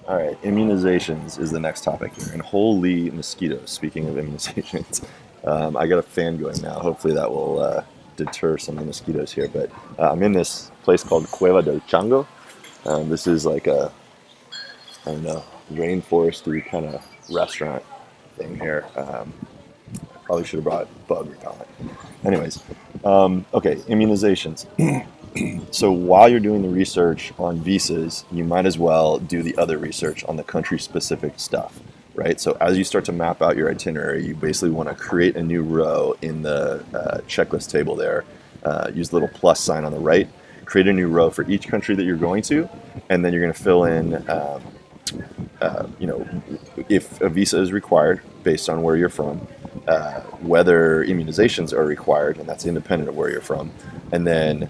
All right, immunizations is the next topic here. And holy mosquitoes, speaking of immunizations. I got a fan going now. Hopefully that will deter some of the mosquitoes here. But I'm in this place called Cueva del Chango. This is like a, I don't know, rainforesty kind of restaurant thing here. Probably should have brought bug repellent. Anyways, okay, immunizations. So while you're doing the research on visas, you might as well do the other research on the country-specific stuff, right? So as you start to map out your itinerary, you basically want to create a new row in the checklist table there. Use the little plus sign on the right. Create a new row for each country that you're going to, and then you're going to fill in, if a visa is required based on where you're from, whether immunizations are required, and that's independent of where you're from, and then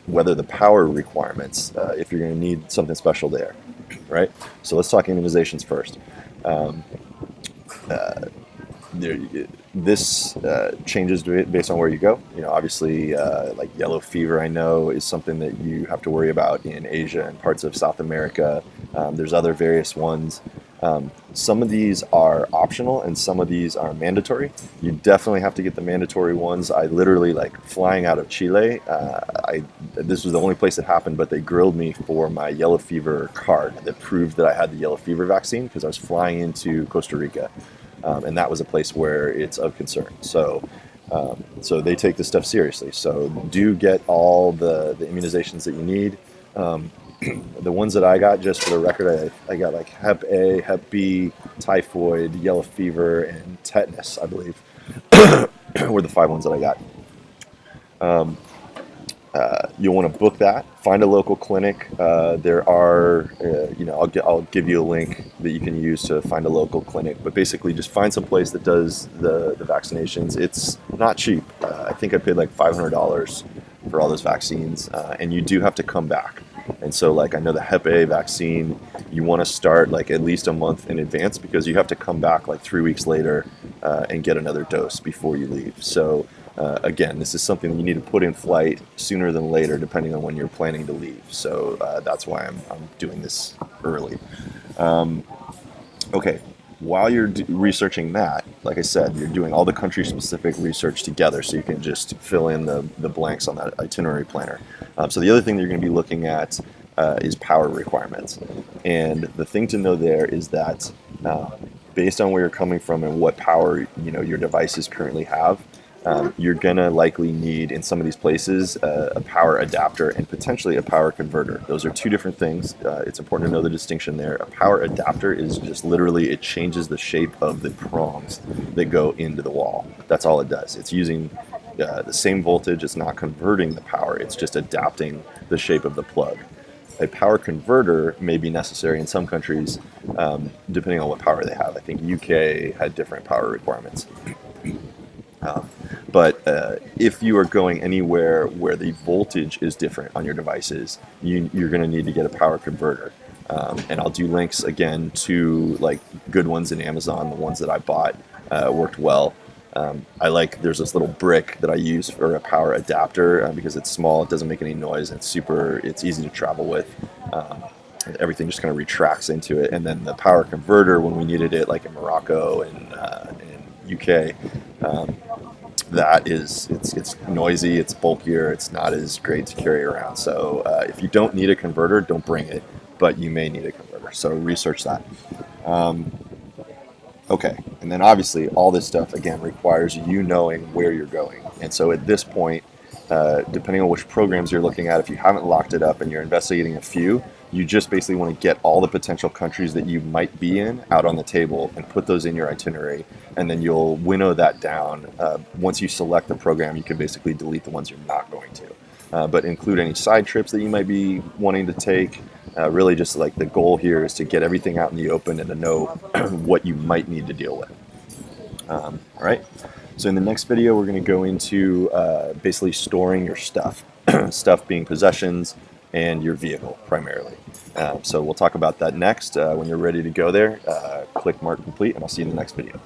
whether the power requirements, if you're going to need something special there, right? So let's talk immunizations first. This changes based on where you go. Obviously, like yellow fever, I know, is something that you have to worry about in Asia and parts of South America. There's other various ones. Some of these are optional and some of these are mandatory. You definitely have to get the mandatory ones. I literally, like, flying out of Chile, this was the only place it happened, but they grilled me for my yellow fever card that proved that I had the yellow fever vaccine because I was flying into Costa Rica. And that was a place where it's of concern. So they take this stuff seriously. So do get all the immunizations that you need. The ones that I got, just for the record, I got like Hep A, Hep B, typhoid, yellow fever, and tetanus, I believe, were the 5 ones that I got. You'll want to book that. Find a local clinic. There are, I'll give you a link that you can use to find a local clinic. But basically, just find some place that does the vaccinations. It's not cheap. I think I paid like $500 for all those vaccines, and you do have to come back. And so, like, I know the Hep A vaccine, you want to start like at least a month in advance because you have to come back like 3 weeks later and get another dose before you leave. So again, this is something you need to put in flight sooner than later, depending on when you're planning to leave. So that's why I'm doing this early. Okay, while you're researching that, like I said, you're doing all the country-specific research together, so you can just fill in the blanks on that itinerary planner. So the other thing that you're going to be looking at is power requirements. And the thing to know there is that based on where you're coming from and what power your devices currently have, you're gonna likely need in some of these places a power adapter and potentially a power converter. Those are two different things. It's important to know the distinction there. A power adapter is just literally, it changes the shape of the prongs that go into the wall. That's all it does. It's using the same voltage. It's not converting the power. It's just adapting the shape of the plug. A power converter may be necessary in some countries, depending on what power they have. I think UK had different power requirements. But if you are going anywhere where the voltage is different on your devices, you're going to need to get a power converter. And I'll do links again to like good ones in Amazon. The ones that I bought worked well. There's this little brick that I use for a power adapter because it's small, it doesn't make any noise, it's easy to travel with. Everything just kind of retracts into it. And then the power converter, when we needed it, like in Morocco and UK, it's noisy, it's bulkier, it's not as great to carry around. So if you don't need a converter, don't bring it, but you may need a converter. So research that. Okay, and then obviously all this stuff, again, requires you knowing where you're going. And so at this point, depending on which programs you're looking at, if you haven't locked it up and you're investigating a few, you just basically want to get all the potential countries that you might be in out on the table and put those in your itinerary, and then you'll winnow that down. Once you select the program, you can basically delete the ones you're not going to, but include any side trips that you might be wanting to take. Really just like the goal here is to get everything out in the open and to know what you might need to deal with. All right. So in the next video, we're going to go into basically storing your stuff, stuff being possessions and your vehicle primarily. So we'll talk about that next. When you're ready to go there, click mark complete, and I'll see you in the next video.